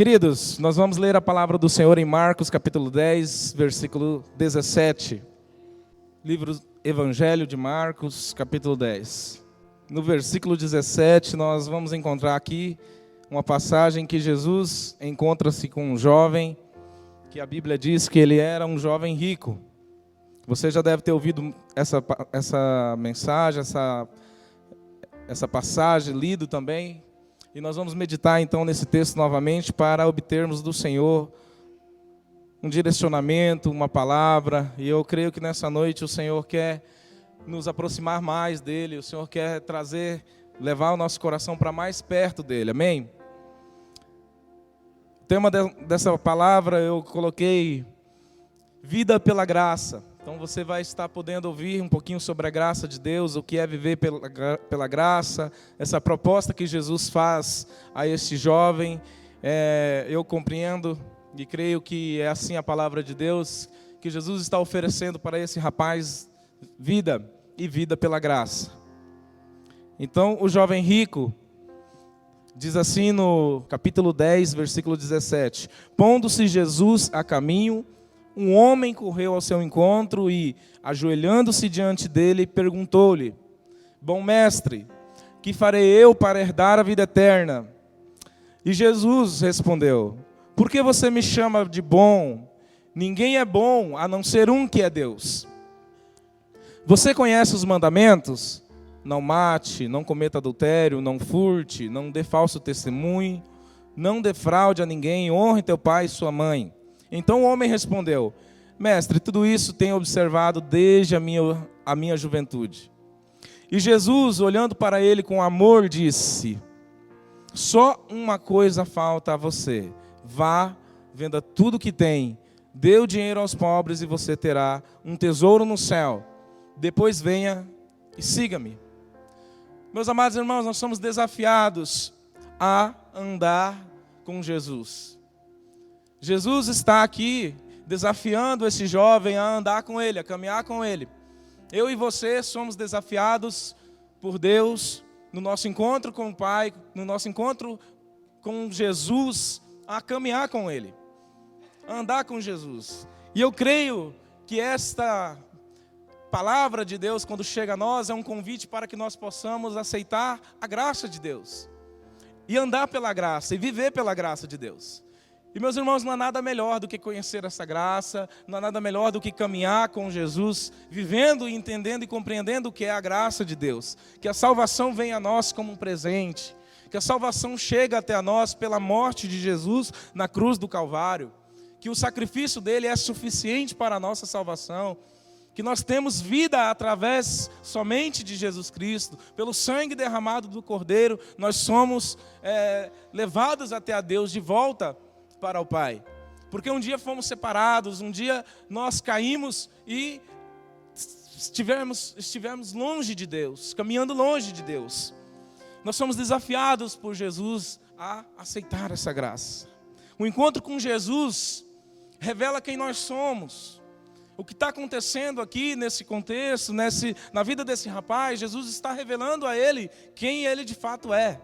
Queridos, nós vamos ler a palavra do Senhor em Marcos, capítulo 10, versículo 17. Livro Evangelho de Marcos, capítulo 10. No versículo 17, nós vamos encontrar aqui uma passagem que Jesus encontra-se com um jovem, que a Bíblia diz que ele era um jovem rico. Você já deve ter ouvido essa mensagem, essa passagem, lido também. E nós vamos meditar então nesse texto novamente para obtermos do Senhor um direcionamento, uma palavra. E eu creio que nessa noite o Senhor quer nos aproximar mais dEle. O Senhor quer levar o nosso coração para mais perto dEle. Amém? O tema dessa palavra eu coloquei vida pela graça. Então você vai estar podendo ouvir um pouquinho sobre a graça de Deus, o que é viver pela graça, essa proposta que Jesus faz a este jovem. Eu compreendo e creio que é assim a palavra de Deus, que Jesus está oferecendo para esse rapaz vida e vida pela graça. Então o jovem rico diz assim no capítulo 10, versículo 17: Pondo-se Jesus a caminho, um homem correu ao seu encontro e, ajoelhando-se diante dele, perguntou-lhe: Bom mestre, que farei eu para herdar a vida eterna? E Jesus respondeu: Por que você me chama de bom? Ninguém é bom a não ser um que é Deus. Você conhece os mandamentos? Não mate, não cometa adultério, não furte, não dê falso testemunho, não defraude a ninguém, honre teu pai e sua mãe. Então o homem respondeu: Mestre, tudo isso tenho observado desde a minha juventude. E Jesus, olhando para ele com amor, disse: Só uma coisa falta a você. Vá, venda tudo que tem, dê o dinheiro aos pobres e você terá um tesouro no céu. Depois venha e siga-me. Meus amados irmãos, nós somos desafiados a andar com Jesus. Jesus está aqui desafiando esse jovem a andar com Ele, a caminhar com Ele. Eu e você somos desafiados por Deus no nosso encontro com o Pai, no nosso encontro com Jesus, a caminhar com Ele, a andar com Jesus. E eu creio que esta palavra de Deus, quando chega a nós, é um convite para que nós possamos aceitar a graça de Deus e andar pela graça e viver pela graça de Deus. E meus irmãos, não há nada melhor do que conhecer essa graça, não há nada melhor do que caminhar com Jesus, vivendo, entendendo e compreendendo o que é a graça de Deus. Que a salvação vem a nós como um presente, que a salvação chega até a nós pela morte de Jesus na cruz do Calvário, que o sacrifício dele é suficiente para a nossa salvação, que nós temos vida através somente de Jesus Cristo, pelo sangue derramado do Cordeiro, nós somos levados até a Deus de volta para o Pai, porque um dia fomos separados, um dia nós caímos e estivemos longe de Deus, caminhando longe de Deus. Nós somos desafiados por Jesus a aceitar essa graça. O encontro com Jesus revela quem nós somos. O que está acontecendo aqui nesse contexto, na vida desse rapaz, Jesus está revelando a ele quem ele de fato é.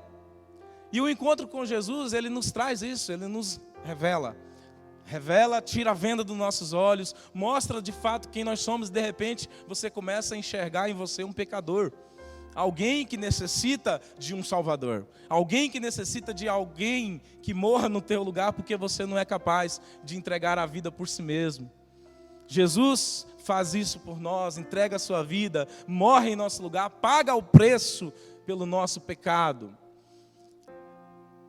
E o encontro com Jesus, ele nos traz isso, ele nos revela, tira a venda dos nossos olhos, mostra de fato quem nós somos. De repente você começa a enxergar em você um pecador, alguém que necessita de um Salvador, alguém que necessita de alguém que morra no teu lugar, porque você não é capaz de entregar a vida por si mesmo. Jesus faz isso por nós, entrega a sua vida, morre em nosso lugar, paga o preço pelo nosso pecado.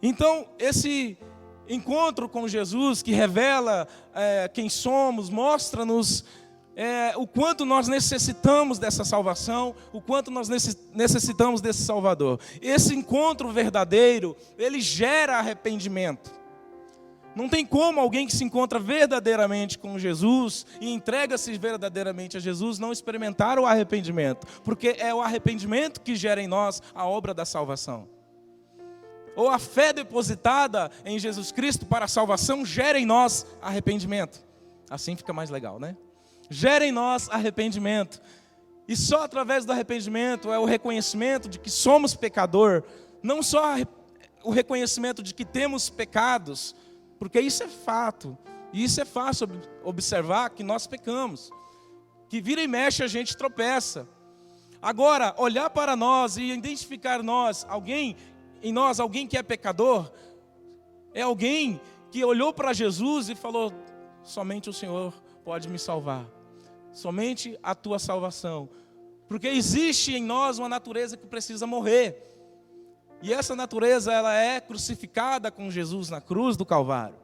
Então esse encontro com Jesus, que revela quem somos, mostra-nos o quanto nós necessitamos dessa salvação, o quanto nós necessitamos desse Salvador. Esse encontro verdadeiro, ele gera arrependimento. Não tem como alguém que se encontra verdadeiramente com Jesus e entrega-se verdadeiramente a Jesus não experimentar o arrependimento, porque é o arrependimento que gera em nós a obra da salvação. Ou a fé depositada em Jesus Cristo para a salvação gera em nós arrependimento. Assim fica mais legal, né? Gera em nós arrependimento. E só através do arrependimento é o reconhecimento de que somos pecador. Não só o reconhecimento de que temos pecados, Porque isso é fato. E isso é fácil observar que nós pecamos. Que vira e mexe a gente tropeça. Agora, olhar para nós e identificar alguém que é pecador, é alguém que olhou para Jesus e falou: somente o Senhor pode me salvar. Somente a tua salvação. Porque existe em nós uma natureza que precisa morrer. E essa natureza, ela é crucificada com Jesus na cruz do Calvário.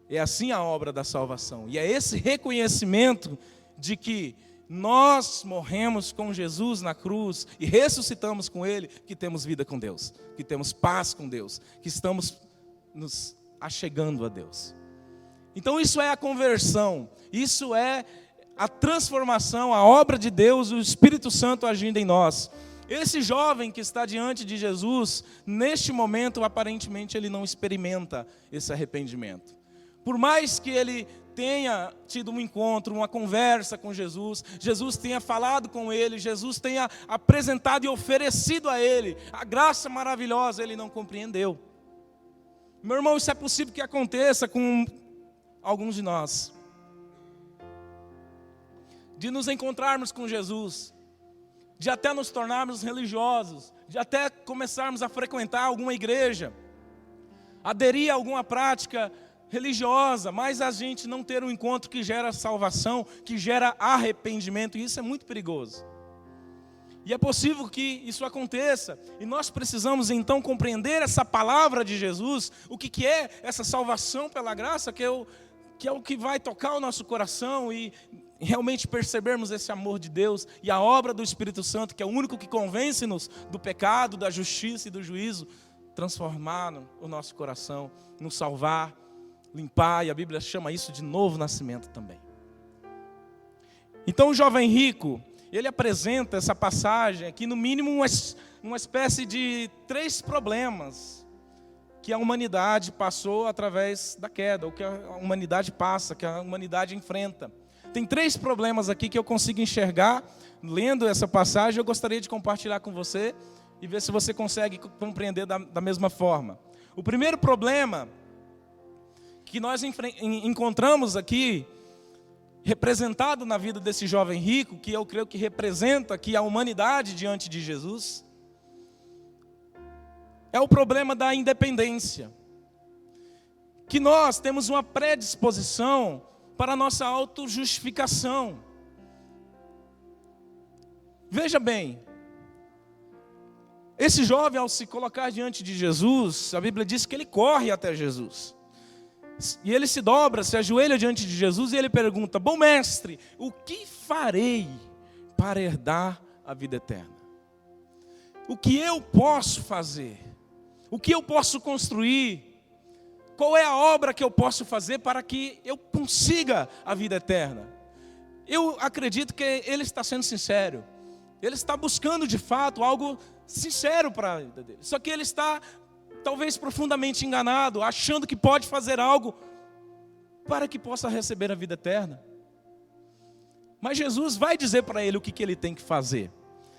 É assim a obra da salvação. E é esse reconhecimento de que nós morremos com Jesus na cruz e ressuscitamos com Ele, que temos vida com Deus, que temos paz com Deus, que estamos nos achegando a Deus. Então isso é a conversão, isso é a transformação, a obra de Deus, o Espírito Santo agindo em nós. Esse jovem que está diante de Jesus, neste momento, aparentemente ele não experimenta esse arrependimento. Por mais que ele tenha tido um encontro, uma conversa com Jesus, Jesus tenha falado com ele, Jesus tenha apresentado e oferecido a ele a graça maravilhosa, ele não compreendeu. Meu irmão, isso é possível que aconteça com alguns de nós. De nos encontrarmos com Jesus, de até nos tornarmos religiosos, de até começarmos a frequentar alguma igreja, aderir a alguma prática religiosa, mas a gente não ter um encontro que gera salvação, que gera arrependimento, e isso é muito perigoso. E é possível que isso aconteça, e nós precisamos então compreender essa palavra de Jesus, o que é essa salvação pela graça, que é o que vai tocar o nosso coração e realmente percebermos esse amor de Deus e a obra do Espírito Santo, que é o único que convence-nos do pecado, da justiça e do juízo, transformar o nosso coração, nos salvar, limpar, e a Bíblia chama isso de novo nascimento também. Então o jovem rico, ele apresenta essa passagem aqui, no mínimo uma espécie de 3 problemas que a humanidade passou através da queda, ou que a humanidade passa, que a humanidade enfrenta. Tem 3 problemas aqui que eu consigo enxergar, lendo essa passagem, eu gostaria de compartilhar com você, e ver se você consegue compreender da mesma forma. O primeiro problema que nós encontramos aqui, representado na vida desse jovem rico, que eu creio que representa aqui a humanidade diante de Jesus, é o problema da independência. Que nós temos uma predisposição para a nossa autojustificação. Veja bem, esse jovem, ao se colocar diante de Jesus, a Bíblia diz que ele corre até Jesus. E ele se dobra, se ajoelha diante de Jesus e ele pergunta: bom mestre, o que farei para herdar a vida eterna? O que eu posso fazer? O que eu posso construir? Qual é a obra que eu posso fazer para que eu consiga a vida eterna? Eu acredito que ele está sendo sincero. Ele está buscando de fato algo sincero para a vida dele. Só que ele está talvez profundamente enganado, achando que pode fazer algo para que possa receber a vida eterna. Mas Jesus vai dizer para ele o que ele tem que fazer.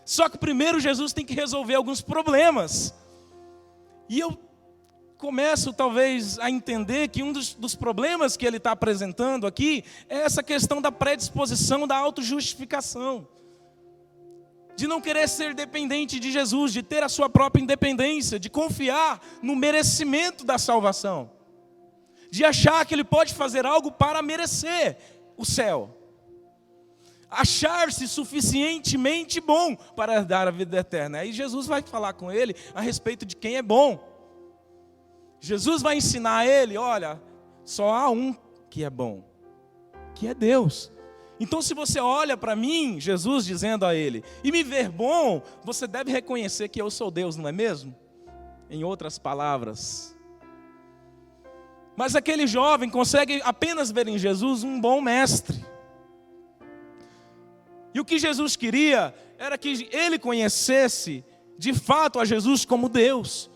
Só que primeiro Jesus tem que resolver alguns problemas. E eu começo talvez a entender que um dos problemas que ele está apresentando aqui é essa questão da predisposição, da autojustificação. De não querer ser dependente de Jesus, de ter a sua própria independência, de confiar no merecimento da salvação, de achar que ele pode fazer algo para merecer o céu, achar-se suficientemente bom para dar a vida eterna. Aí Jesus vai falar com ele a respeito de quem é bom. Jesus vai ensinar a ele: olha, só há um que é bom, que é Deus. Então se você olha para mim, Jesus dizendo a ele, e me ver bom, você deve reconhecer que eu sou Deus, não é mesmo? Em outras palavras. Mas aquele jovem consegue apenas ver em Jesus um bom mestre. E o que Jesus queria era que ele conhecesse de fato a Jesus como Deus.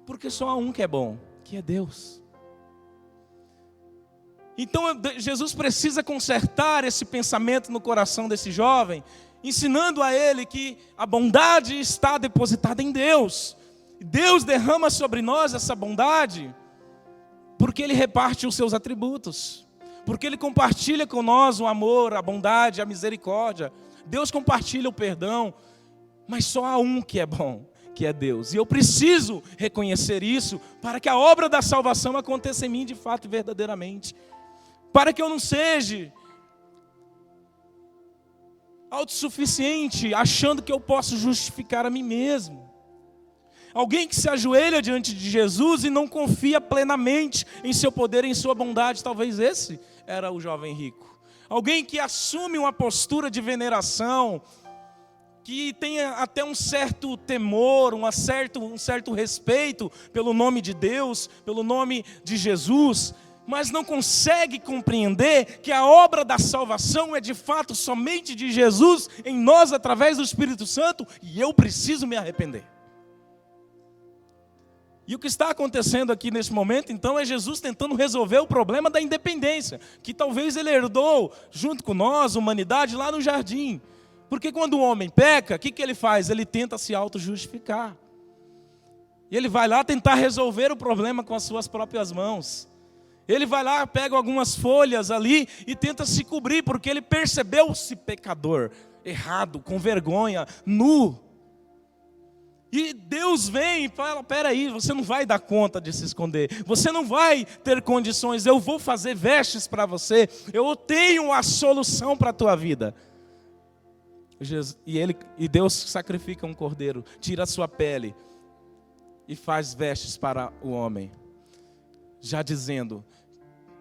Porque só há um que é bom, que é Deus. Então Jesus precisa consertar esse pensamento no coração desse jovem, ensinando a ele que a bondade está depositada em Deus. Deus derrama sobre nós essa bondade Porque Ele reparte os seus atributos. Porque Ele compartilha com nós o amor, a bondade, a misericórdia. Deus compartilha o perdão. Mas só há um que é bom, que é Deus. E eu preciso reconhecer isso para que a obra da salvação aconteça em mim de fato e verdadeiramente. Para que eu não seja autossuficiente, achando que eu posso justificar a mim mesmo. Alguém que se ajoelha diante de Jesus e não confia plenamente em seu poder, em sua bondade. Talvez esse era o jovem rico. Alguém que assume uma postura de veneração, que tenha até um certo temor, um certo respeito pelo nome de Deus, pelo nome de Jesus, mas não consegue compreender que a obra da salvação é de fato somente de Jesus em nós através do Espírito Santo, e eu preciso me arrepender. E o que está acontecendo aqui nesse momento, então, é Jesus tentando resolver o problema da independência, que talvez ele herdou junto com nós, humanidade, lá no jardim. Porque quando o homem peca, o que ele faz? Ele tenta se auto-justificar. E ele vai lá tentar resolver o problema com as suas próprias mãos. Ele vai lá, pega algumas folhas ali e tenta se cobrir, porque ele percebeu-se pecador, errado, com vergonha, nu. E Deus vem e fala, peraí, você não vai dar conta de se esconder, você não vai ter condições, eu vou fazer vestes para você, eu tenho a solução para a tua vida. E Deus sacrifica um cordeiro, tira a sua pele e faz vestes para o homem, já dizendo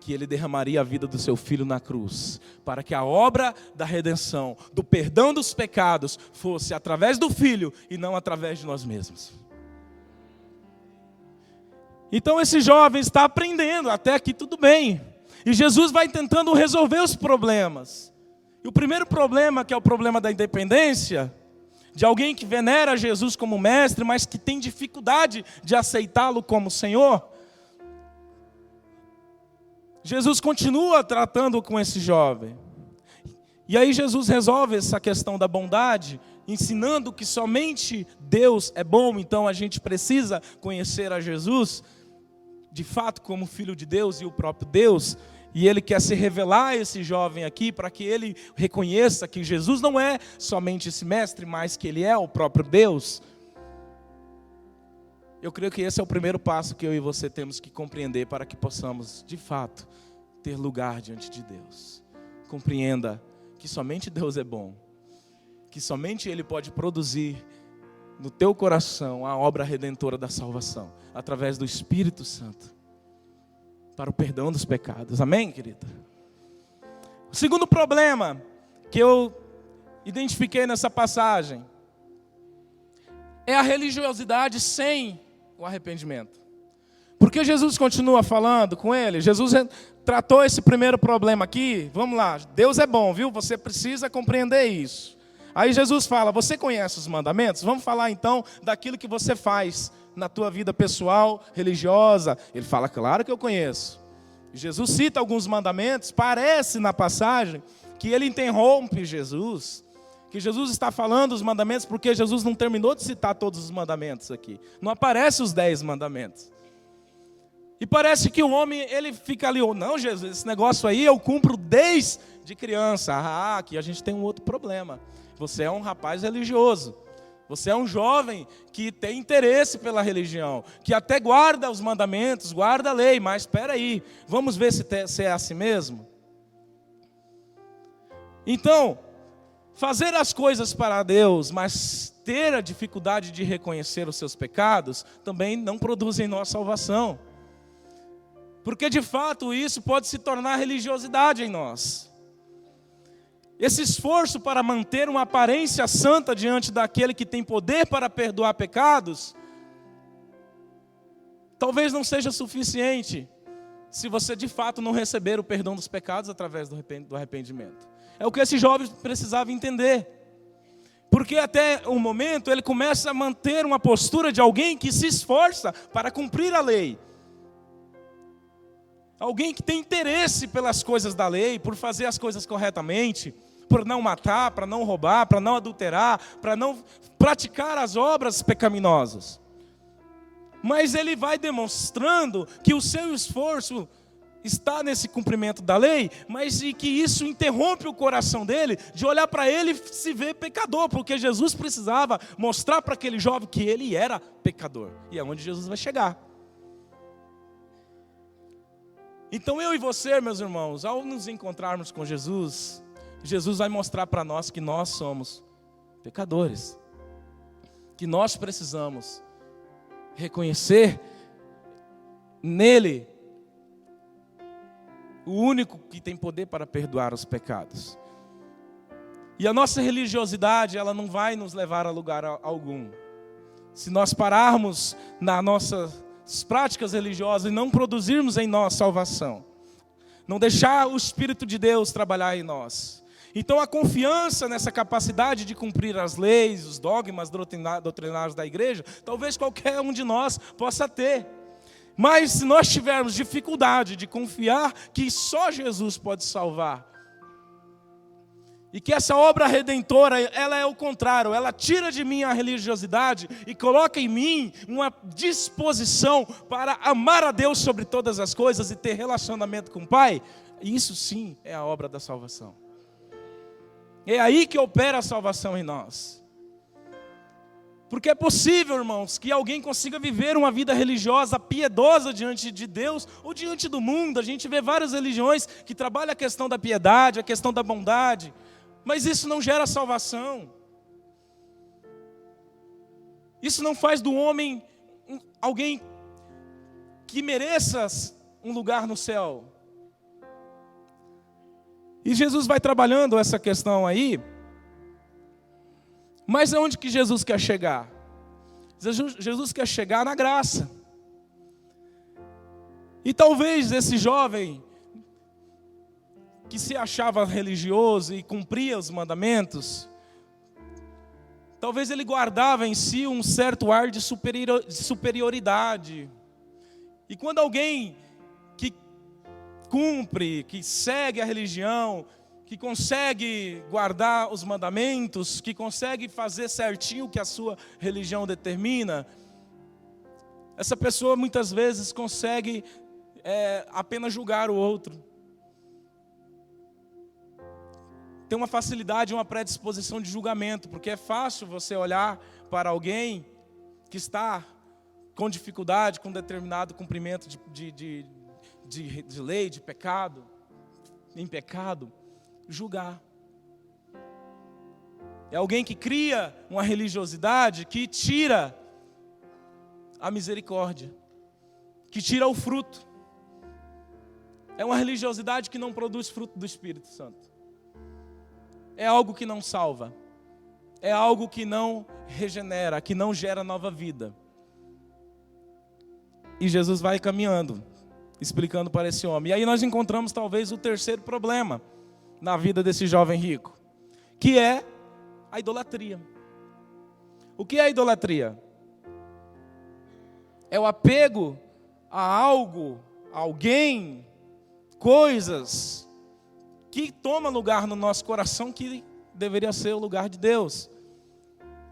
que Ele derramaria a vida do seu Filho na cruz, para que a obra da redenção, do perdão dos pecados, fosse através do Filho e não através de nós mesmos. Então esse jovem está aprendendo, até aqui tudo bem, e Jesus vai tentando resolver os problemas. E o primeiro problema, que é o problema da independência, de alguém que venera Jesus como mestre, mas que tem dificuldade de aceitá-lo como Senhor, Jesus continua tratando com esse jovem. E aí Jesus resolve essa questão da bondade, ensinando que somente Deus é bom, então a gente precisa conhecer a Jesus, de fato como Filho de Deus e o próprio Deus. E Ele quer se revelar a esse jovem aqui, para que ele reconheça que Jesus não é somente esse mestre, mas que Ele é o próprio Deus. Eu creio que esse é o primeiro passo que eu e você temos que compreender, para que possamos, de fato, ter lugar diante de Deus. Compreenda que somente Deus é bom, que somente Ele pode produzir no teu coração a obra redentora da salvação, através do Espírito Santo, para o perdão dos pecados. Amém, querida? O segundo problema que eu identifiquei nessa passagem é a religiosidade sem o arrependimento. Porque Jesus continua falando com ele. Jesus tratou esse primeiro problema aqui. Vamos lá, Deus é bom, viu? Você precisa compreender isso. Aí Jesus fala, você conhece os mandamentos? Vamos falar então daquilo que você faz na tua vida pessoal, religiosa. Ele fala, claro que eu conheço. Jesus cita alguns mandamentos. Parece na passagem que ele interrompe Jesus, que Jesus está falando os mandamentos, porque Jesus não terminou de citar todos os mandamentos aqui. Não aparecem os 10 mandamentos. E parece que o homem, ele fica ali, não, Jesus, esse negócio aí eu cumpro desde criança. Aqui a gente tem um outro problema. Você é um rapaz religioso. Você é um jovem que tem interesse pela religião, que até guarda os mandamentos, guarda a lei, mas espera aí, vamos ver se é assim mesmo? Então, fazer as coisas para Deus, mas ter a dificuldade de reconhecer os seus pecados, também não produz em nós salvação. Porque de fato isso pode se tornar religiosidade em nós. Esse esforço para manter uma aparência santa diante daquele que tem poder para perdoar pecados, talvez não seja suficiente, se você de fato não receber o perdão dos pecados através do arrependimento. É o que esse jovem precisava entender. Porque até o momento ele começa a manter uma postura de alguém que se esforça para cumprir a lei. Alguém que tem interesse pelas coisas da lei, por fazer as coisas corretamente, por não matar, para não roubar, para não adulterar, para não praticar as obras pecaminosas. Mas ele vai demonstrando que o seu esforço está nesse cumprimento da lei, mas e que isso interrompe o coração dele de olhar para ele e se ver pecador, porque Jesus precisava mostrar para aquele jovem que ele era pecador. E é onde Jesus vai chegar. Então eu e você, meus irmãos, ao nos encontrarmos com Jesus, Jesus vai mostrar para nós que nós somos pecadores, que nós precisamos reconhecer nele o único que tem poder para perdoar os pecados. E a nossa religiosidade, ela não vai nos levar a lugar algum. Se nós pararmos nas nossas práticas religiosas e não produzirmos em nós salvação, não deixar o Espírito de Deus trabalhar em nós. Então a confiança nessa capacidade de cumprir as leis, os dogmas doutrinários da igreja, talvez qualquer um de nós possa ter. Mas se nós tivermos dificuldade de confiar que só Jesus pode salvar, e que essa obra redentora, ela é o contrário, ela tira de mim a religiosidade e coloca em mim uma disposição para amar a Deus sobre todas as coisas e ter relacionamento com o Pai, isso sim é a obra da salvação. É aí que opera a salvação em nós. Porque é possível, irmãos, que alguém consiga viver uma vida religiosa, piedosa diante de Deus ou diante do mundo. A gente vê várias religiões que trabalham a questão da piedade, a questão da bondade, mas isso não gera salvação. Isso não faz do homem alguém que mereça um lugar no céu. E Jesus vai trabalhando essa questão aí. Mas aonde que Jesus quer chegar? Jesus quer chegar na graça. E talvez esse jovem que se achava religioso e cumpria os mandamentos, talvez ele guardava em si um certo ar de superioridade. E quando alguém que cumpre, que segue a religião, que consegue guardar os mandamentos, que consegue fazer certinho o que a sua religião determina, essa pessoa muitas vezes consegue apenas julgar o outro. Tem uma facilidade, uma predisposição de julgamento, porque é fácil você olhar para alguém que está com dificuldade, com determinado cumprimento de lei, de pecado, em pecado, julgar. É alguém que cria uma religiosidade que tira a misericórdia, que tira o fruto. É uma religiosidade que não produz fruto do Espírito Santo. É algo que não salva. É algo que não regenera, que não gera nova vida. E Jesus vai caminhando, explicando para esse homem. E aí nós encontramos talvez o terceiro problema na vida desse jovem rico, que é a idolatria. O que é a idolatria? É o apego a algo, a alguém, coisas que toma lugar no nosso coração que deveria ser o lugar de Deus,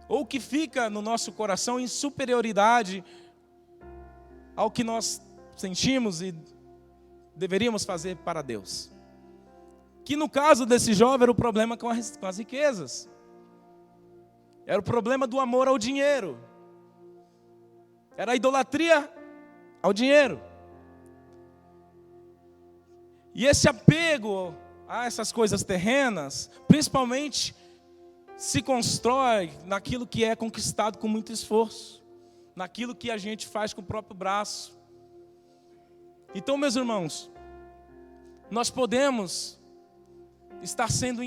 ou que fica no nosso coração em superioridade ao que nós sentimos e deveríamos fazer para Deus. Que no caso desse jovem era o problema com as riquezas, era o problema do amor ao dinheiro, era a idolatria ao dinheiro. E esse apego a essas coisas terrenas, principalmente, se constrói naquilo que é conquistado com muito esforço, naquilo que a gente faz com o próprio braço. Então, meus irmãos, nós podemos estar sendo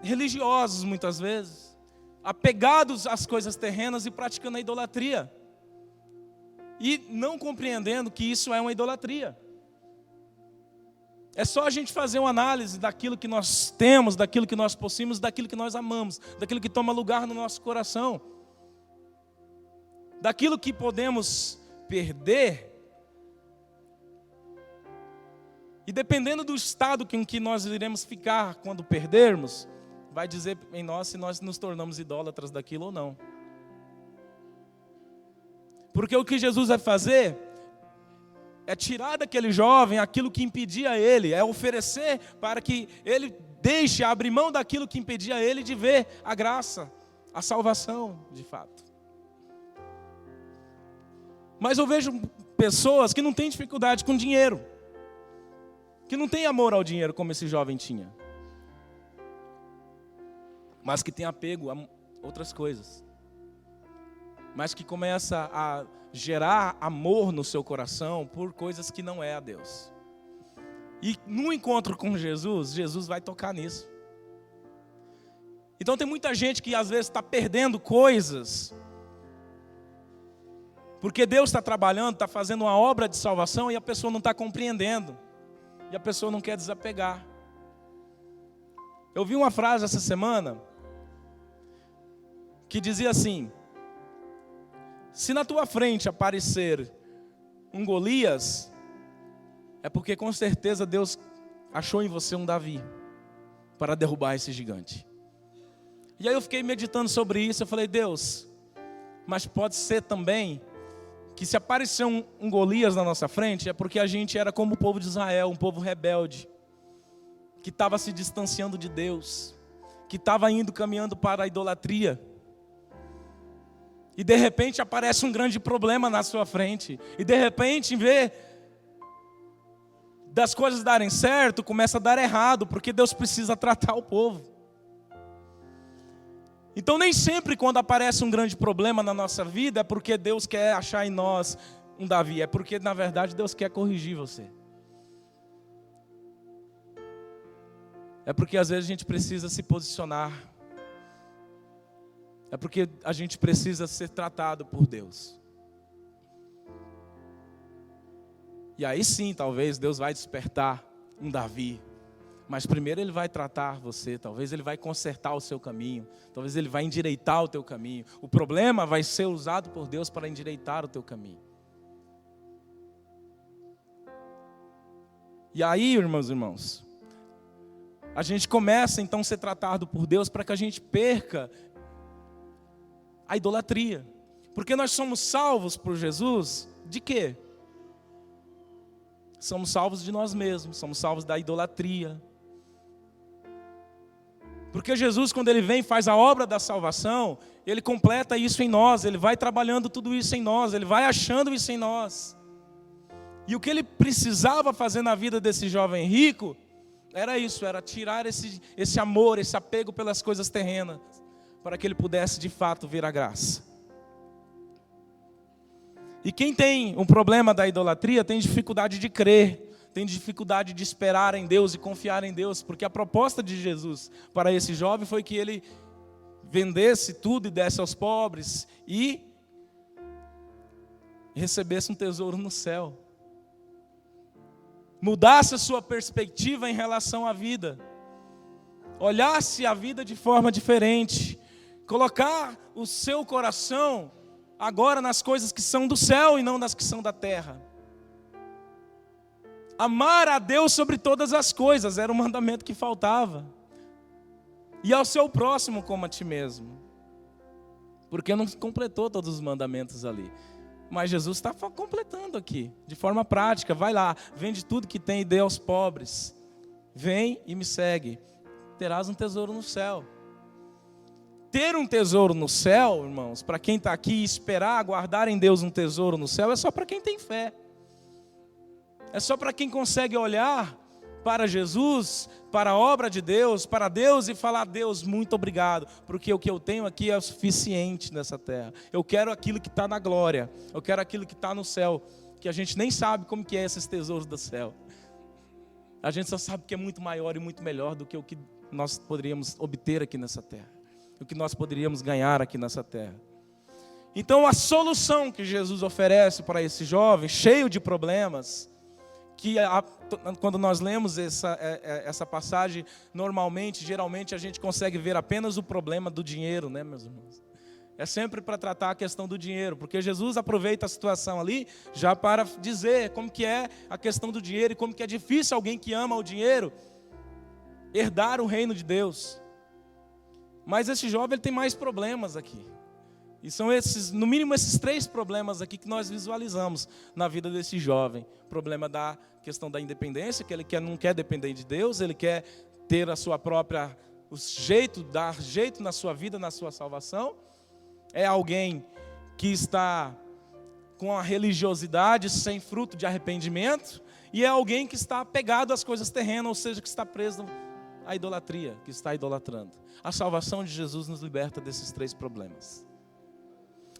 religiosos muitas vezes, apegados às coisas terrenas e praticando a idolatria, e não compreendendo que isso é uma idolatria. É só a gente fazer uma análise daquilo que nós temos, daquilo que nós possuímos, daquilo que nós amamos, daquilo que toma lugar no nosso coração, daquilo que podemos perder. E dependendo do estado em que nós iremos ficar quando perdermos, vai dizer em nós se nós nos tornamos idólatras daquilo ou não. Porque o que Jesus vai fazer é tirar daquele jovem aquilo que impedia ele, é oferecer para que ele deixe, abrir mão daquilo que impedia ele de ver a graça, a salvação, de fato. Mas eu vejo pessoas que não têm dificuldade com dinheiro, que não têm amor ao dinheiro como esse jovem tinha, mas que tem apego a outras coisas, mas que começa a gerar amor no seu coração por coisas que não é a Deus. E no encontro com Jesus, Jesus vai tocar nisso. Então tem muita gente que às vezes está perdendo coisas, porque Deus está trabalhando, está fazendo uma obra de salvação e a pessoa não está compreendendo. E a pessoa não quer desapegar. Eu vi uma frase essa semana que dizia assim: se na tua frente aparecer um Golias, é porque com certeza Deus achou em você um Davi para derrubar esse gigante. E aí eu fiquei meditando sobre isso, eu falei: Deus, mas pode ser também que se aparecer um Golias na nossa frente, é porque a gente era como o povo de Israel, um povo rebelde, que estava se distanciando de Deus, que estava caminhando para a idolatria. E de repente aparece um grande problema na sua frente. E de repente, em vez das coisas darem certo, começa a dar errado, porque Deus precisa tratar o povo. Então nem sempre quando aparece um grande problema na nossa vida é porque Deus quer achar em nós um Davi. É porque na verdade Deus quer corrigir você. É porque às vezes a gente precisa se posicionar. É porque a gente precisa ser tratado por Deus. E aí sim, talvez Deus vai despertar um Davi. Mas primeiro Ele vai tratar você, talvez Ele vai consertar o seu caminho, talvez Ele vai endireitar o teu caminho. O problema vai ser usado por Deus para endireitar o teu caminho. E aí, irmãos, a gente começa então a ser tratado por Deus para que a gente perca a idolatria. Porque nós somos salvos por Jesus de quê? Somos salvos de nós mesmos, somos salvos da idolatria. Porque Jesus, quando Ele vem e faz a obra da salvação, Ele completa isso em nós, Ele vai trabalhando tudo isso em nós, Ele vai achando isso em nós. E o que Ele precisava fazer na vida desse jovem rico, era isso, era tirar esse amor, esse apego pelas coisas terrenas, para que ele pudesse de fato ver a graça. E quem tem um problema da idolatria, tem dificuldade de crer, tem dificuldade de esperar em Deus e confiar em Deus, porque a proposta de Jesus para esse jovem foi que ele vendesse tudo e desse aos pobres e recebesse um tesouro no céu. Mudasse a sua perspectiva em relação à vida, olhasse a vida de forma diferente, colocar o seu coração agora nas coisas que são do céu e não nas que são da terra. Amar a Deus sobre todas as coisas era o mandamento que faltava. E ao seu próximo como a ti mesmo. Porque não completou todos os mandamentos ali. Mas Jesus está completando aqui, de forma prática. Vai lá, vende tudo que tem e dê aos pobres. Vem e me segue. Terás um tesouro no céu. Ter um tesouro no céu, irmãos, para quem está aqui e esperar, aguardar em Deus um tesouro no céu, é só para quem tem fé. É só para quem consegue olhar para Jesus, para a obra de Deus, para Deus e falar: Deus, muito obrigado, porque o que eu tenho aqui é o suficiente nessa terra. Eu quero aquilo que está na glória, eu quero aquilo que está no céu, que a gente nem sabe como que é esses tesouros do céu. A gente só sabe que é muito maior e muito melhor do que o que nós poderíamos obter aqui nessa terra, o que nós poderíamos ganhar aqui nessa terra. Então a solução que Jesus oferece para esse jovem, cheio de problemas, que quando nós lemos essa passagem, geralmente a gente consegue ver apenas o problema do dinheiro, né, meus irmãos? É sempre para tratar a questão do dinheiro, porque Jesus aproveita a situação ali já para dizer como que é a questão do dinheiro e como que é difícil alguém que ama o dinheiro herdar o reino de Deus. Mas esse jovem ele tem mais problemas aqui. E são esses, no mínimo esses 3 problemas aqui que nós visualizamos na vida desse jovem. Problema da questão da independência, que ele não quer depender de Deus, ele quer ter a sua própria, dar jeito na sua vida, na sua salvação. É alguém que está com a religiosidade sem fruto de arrependimento, e é alguém que está apegado às coisas terrenas, ou seja, que está preso à idolatria, que está idolatrando. A salvação de Jesus nos liberta desses 3 problemas.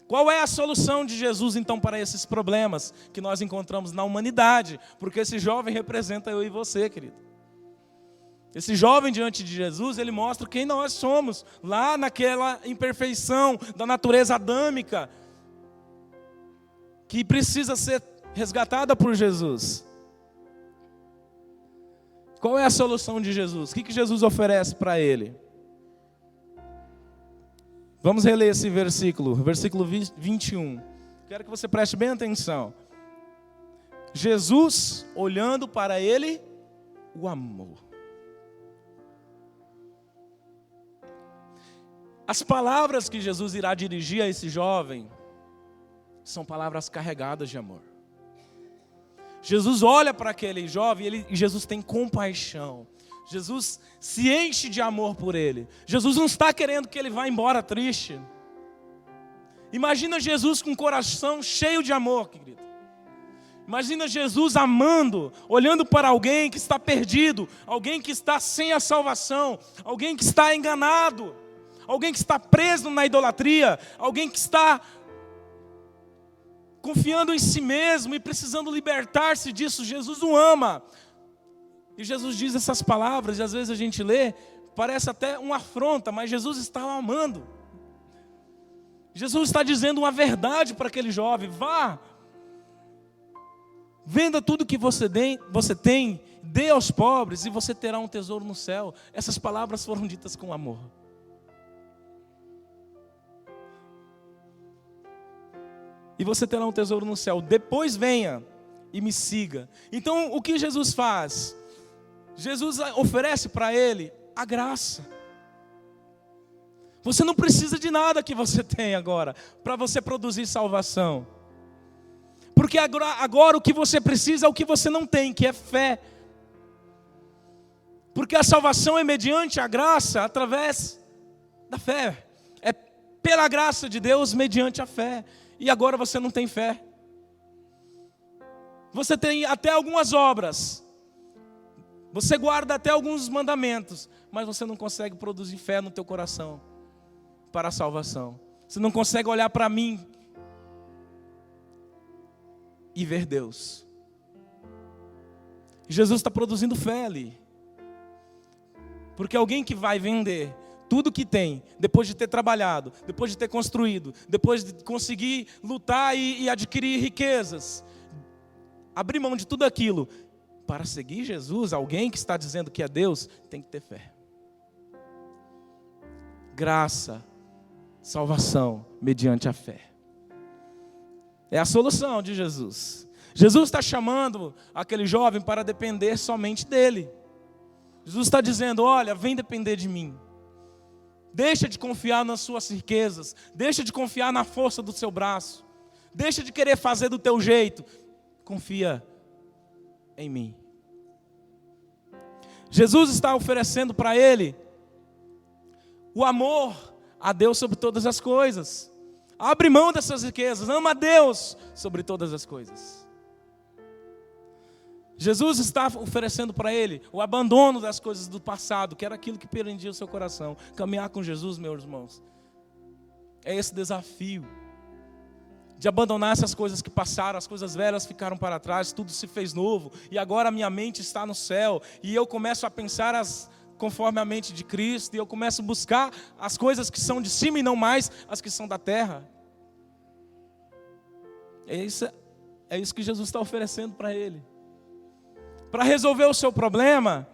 Qual é a solução de Jesus, então, para esses problemas que nós encontramos na humanidade? Porque esse jovem representa eu e você, querido. Esse jovem diante de Jesus, ele mostra quem nós somos, lá naquela imperfeição da natureza adâmica, que precisa ser resgatada por Jesus. Qual é a solução de Jesus? O que Jesus oferece para ele? Vamos reler esse versículo 21. Quero que você preste bem atenção. Jesus, olhando para ele, o amou. As palavras que Jesus irá dirigir a esse jovem são palavras carregadas de amor. Jesus olha para aquele jovem e Jesus tem compaixão. Jesus se enche de amor por ele. Jesus não está querendo que ele vá embora triste. Imagina Jesus com o coração cheio de amor, querido. Imagina Jesus amando, olhando para alguém que está perdido, alguém que está sem a salvação, alguém que está enganado, alguém que está preso na idolatria, alguém que está confiando em si mesmo e precisando libertar-se disso. Jesus o ama. E Jesus diz essas palavras, e às vezes a gente lê, parece até uma afronta, mas Jesus está amando. Jesus está dizendo uma verdade para aquele jovem: vá, venda tudo que você tem, dê aos pobres e você terá um tesouro no céu. Essas palavras foram ditas com amor. E você terá um tesouro no céu. Depois venha e me siga. Então o que Jesus faz? Jesus oferece para ele a graça. Você não precisa de nada que você tem agora para você produzir salvação. Porque agora o que você precisa é o que você não tem, que é fé. Porque a salvação é mediante a graça, através da fé. É pela graça de Deus, mediante a fé. E agora você não tem fé. Você tem até algumas obras. Você guarda até alguns mandamentos, mas você não consegue produzir fé no teu coração para a salvação. Você não consegue olhar para mim e ver Deus. Jesus está produzindo fé ali. Porque alguém que vai vender tudo que tem, depois de ter trabalhado, depois de ter construído, depois de conseguir lutar e adquirir riquezas, abrir mão de tudo aquilo, para seguir Jesus, alguém que está dizendo que é Deus, tem que ter fé. Graça, salvação, mediante a fé. É a solução de Jesus. Jesus está chamando aquele jovem para depender somente dele. Jesus está dizendo: olha, vem depender de mim. Deixa de confiar nas suas riquezas. Deixa de confiar na força do seu braço. Deixa de querer fazer do teu jeito. Confia em mim. Jesus está oferecendo para ele o amor a Deus sobre todas as coisas. Abre mão dessas riquezas, ama a Deus sobre todas as coisas. Jesus está oferecendo para ele o abandono das coisas do passado, que era aquilo que prendia o seu coração. Caminhar com Jesus, meus irmãos, é esse desafio de abandonar essas coisas que passaram, as coisas velhas ficaram para trás, tudo se fez novo, e agora a minha mente está no céu, e eu começo a pensar conforme a mente de Cristo, e eu começo a buscar as coisas que são de cima e não mais as que são da terra. É isso que Jesus está oferecendo para ele. Para resolver o seu problema,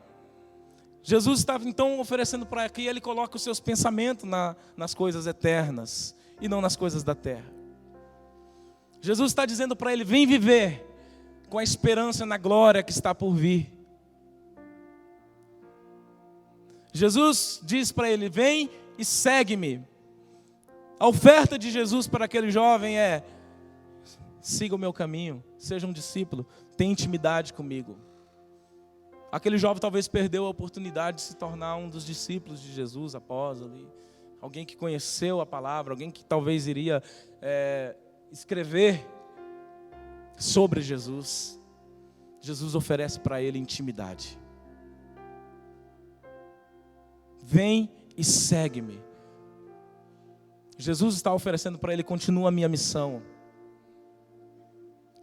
Jesus está então oferecendo para que ele coloque os seus pensamentos nas coisas eternas e não nas coisas da terra. Jesus está dizendo para ele: vem viver com a esperança na glória que está por vir. Jesus diz para ele: vem e segue-me. A oferta de Jesus para aquele jovem é: siga o meu caminho, seja um discípulo, tenha intimidade comigo. Aquele jovem talvez perdeu a oportunidade de se tornar um dos discípulos de Jesus após ali. Alguém que conheceu a palavra, alguém que talvez iria escrever sobre Jesus. Jesus oferece para ele intimidade. Vem e segue-me. Jesus está oferecendo para ele: continua a minha missão.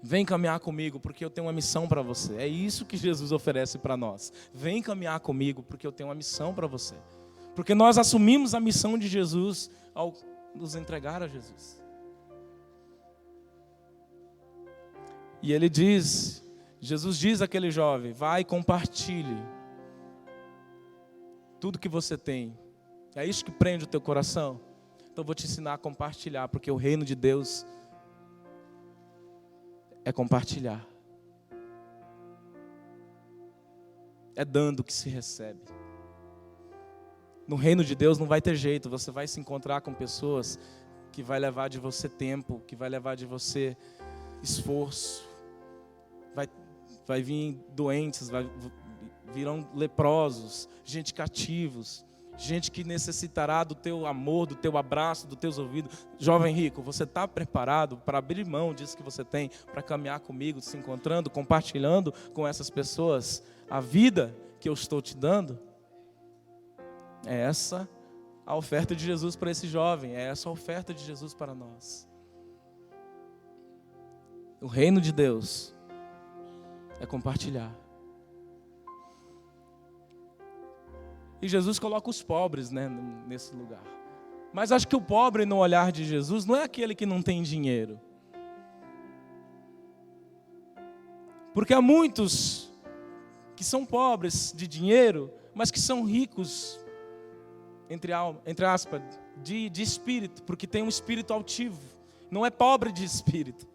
Vem caminhar comigo, porque eu tenho uma missão para você. É isso que Jesus oferece para nós. Vem caminhar comigo, porque eu tenho uma missão para você. Porque nós assumimos a missão de Jesus ao nos entregar a Jesus. E ele diz, Jesus diz àquele jovem: vai e compartilhe tudo que você tem. É isso que prende o teu coração? Então eu vou te ensinar a compartilhar, porque o reino de Deus é compartilhar. É dando que se recebe. No reino de Deus não vai ter jeito. Você vai se encontrar com pessoas que vai levar de você tempo, que vai levar de você esforço. Vai vir doentes, virão leprosos, gente cativos, gente que necessitará do teu amor, do teu abraço, dos teus ouvidos. Jovem rico, você está preparado para abrir mão disso que você tem, para caminhar comigo, se encontrando, compartilhando com essas pessoas a vida que eu estou te dando? É essa a oferta de Jesus para esse jovem, é essa a oferta de Jesus para nós. O reino de Deus é compartilhar. E Jesus coloca os pobres, né, nesse lugar. Mas acho que o pobre no olhar de Jesus não é aquele que não tem dinheiro. Porque há muitos que são pobres de dinheiro, mas que são ricos, entre aspas, de espírito, porque tem um espírito altivo. Não é pobre de espírito.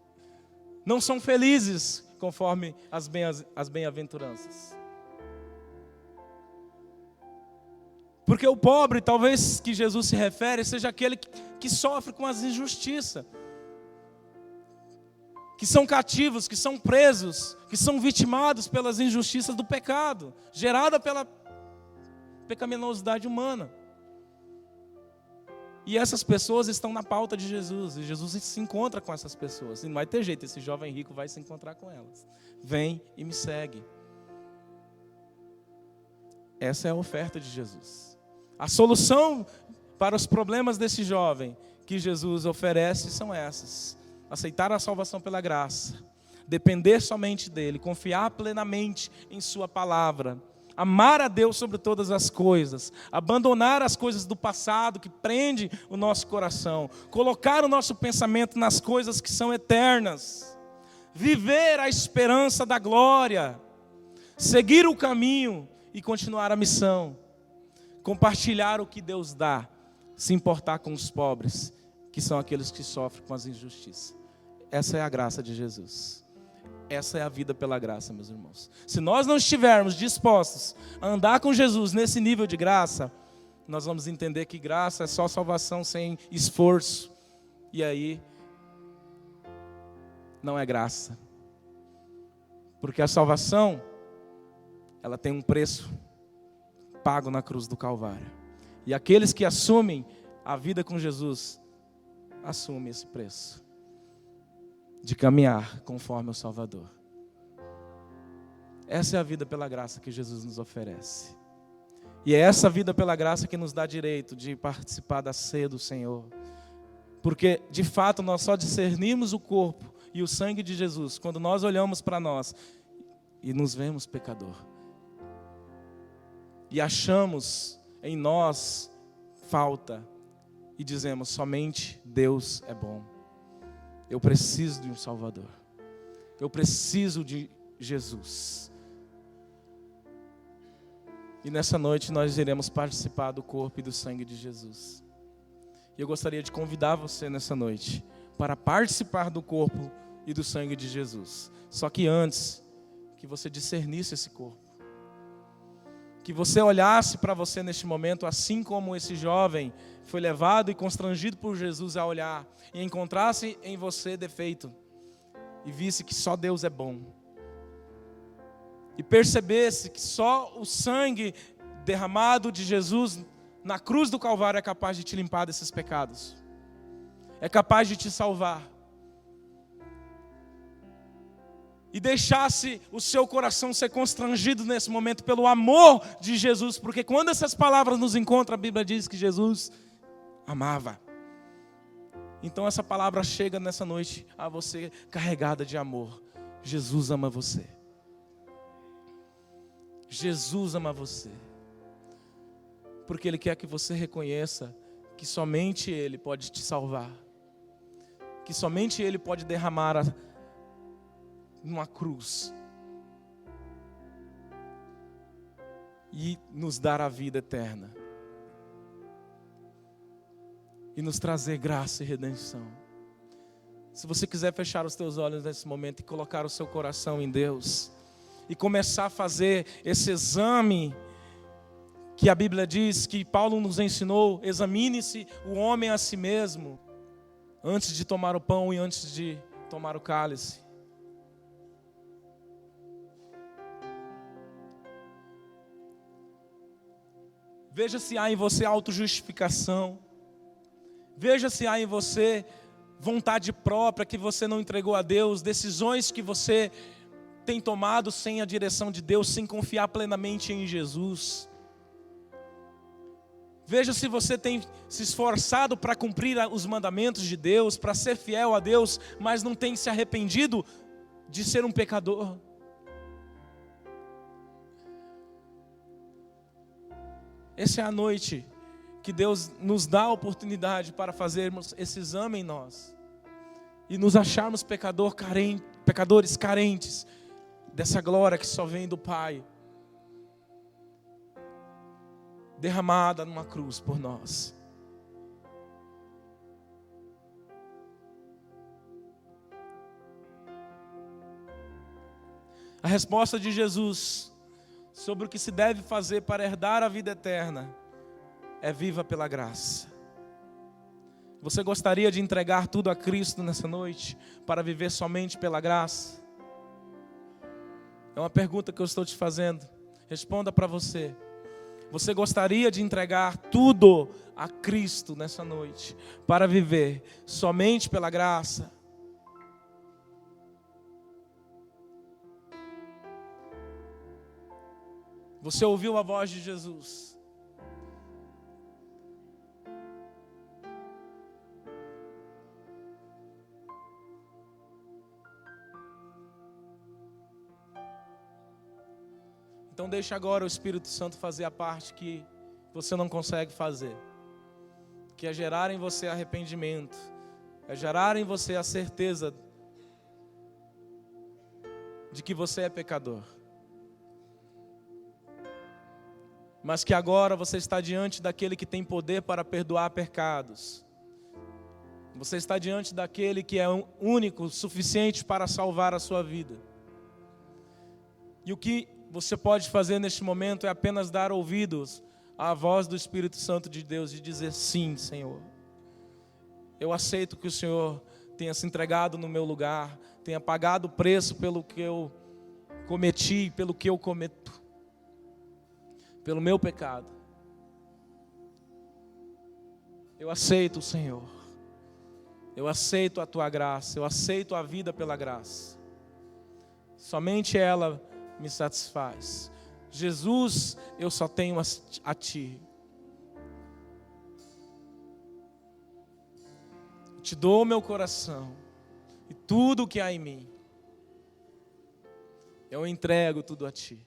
Não são felizes conforme as bem-aventuranças. Porque o pobre, talvez que Jesus se refere, seja aquele que sofre com as injustiças, que são cativos, que são presos, que são vitimados pelas injustiças do pecado, gerada pela pecaminosidade humana. E essas pessoas estão na pauta de Jesus, e Jesus se encontra com essas pessoas, e não vai ter jeito, esse jovem rico vai se encontrar com elas. Vem e me segue. Essa é a oferta de Jesus. A solução para os problemas desse jovem que Jesus oferece são essas: aceitar a salvação pela graça, depender somente dele, confiar plenamente em sua palavra, amar a Deus sobre todas as coisas, abandonar as coisas do passado que prende o nosso coração, colocar o nosso pensamento nas coisas que são eternas, viver a esperança da glória, seguir o caminho e continuar a missão, compartilhar o que Deus dá, se importar com os pobres, que são aqueles que sofrem com as injustiças. Essa é a graça de Jesus. Essa é a vida pela graça, meus irmãos. Se nós não estivermos dispostos a andar com Jesus nesse nível de graça, nós vamos entender que graça é só salvação sem esforço. E aí, não é graça. Porque a salvação, ela tem um preço pago na cruz do Calvário. E aqueles que assumem a vida com Jesus, assumem esse preço de caminhar conforme o Salvador. Essa é a vida pela graça que Jesus nos oferece. E é essa vida pela graça que nos dá direito de participar da ceia do Senhor. Porque, de fato, nós só discernimos o corpo e o sangue de Jesus quando nós olhamos para nós e nos vemos pecador. E achamos em nós falta e dizemos: somente Deus é bom. Eu preciso de um Salvador. Eu preciso de Jesus. E nessa noite nós iremos participar do corpo e do sangue de Jesus. E eu gostaria de convidar você nessa noite para participar do corpo e do sangue de Jesus. Só que antes que você discernisse esse corpo, Que você olhasse para você neste momento, assim como esse jovem foi levado e constrangido por Jesus a olhar, e encontrasse em você defeito, e visse que só Deus é bom. E percebesse que só o sangue derramado de Jesus na cruz do Calvário é capaz de te limpar desses pecados. É capaz de te salvar. E deixasse o seu coração ser constrangido nesse momento pelo amor de Jesus. Porque quando essas palavras nos encontram, a Bíblia diz que Jesus amava. Então essa palavra chega nessa noite a você carregada de amor. Jesus ama você. Jesus ama você. Porque Ele quer que você reconheça que somente Ele pode te salvar. Que somente Ele pode derramar numa cruz e nos dar a vida eterna. E nos trazer graça e redenção. Se você quiser fechar os teus olhos nesse momento e colocar o seu coração em Deus, e começar a fazer esse exame que a Bíblia diz, que Paulo nos ensinou: examine-se o homem a si mesmo, antes de tomar o pão e antes de tomar o cálice. Veja se há em você autojustificação. Veja se há em você vontade própria que você não entregou a Deus, decisões que você tem tomado sem a direção de Deus, sem confiar plenamente em Jesus. Veja se você tem se esforçado para cumprir os mandamentos de Deus, para ser fiel a Deus, mas não tem se arrependido de ser um pecador. Essa é a noite que Deus nos dá a oportunidade para fazermos esse exame em nós e nos acharmos pecadores carentes dessa glória que só vem do Pai, derramada numa cruz por nós. A resposta de Jesus sobre o que se deve fazer para herdar a vida eterna é: viva pela graça. Você gostaria de entregar tudo a Cristo nessa noite para viver somente pela graça? É uma pergunta que eu estou te fazendo. Responda para você. Você gostaria de entregar tudo a Cristo nessa noite para viver somente pela graça? Você ouviu a voz de Jesus? Então deixa agora o Espírito Santo fazer a parte que você não consegue fazer, que é gerar em você arrependimento, é gerar em você a certeza de que você é pecador, mas que agora você está diante daquele que tem poder para perdoar pecados. Você está diante daquele que é único, suficiente para salvar a sua vida. E o que você pode fazer neste momento é apenas dar ouvidos à voz do Espírito Santo de Deus e dizer: sim, Senhor. Eu aceito que o Senhor tenha se entregado no meu lugar, tenha pagado o preço pelo que eu cometi, pelo que eu cometo, pelo meu pecado. Eu aceito, Senhor. Eu aceito a Tua graça, eu aceito a vida pela graça. Somente ela me satisfaz. Jesus, eu só tenho a Ti. Te dou o meu coração e tudo o que há em mim. Eu entrego tudo a Ti.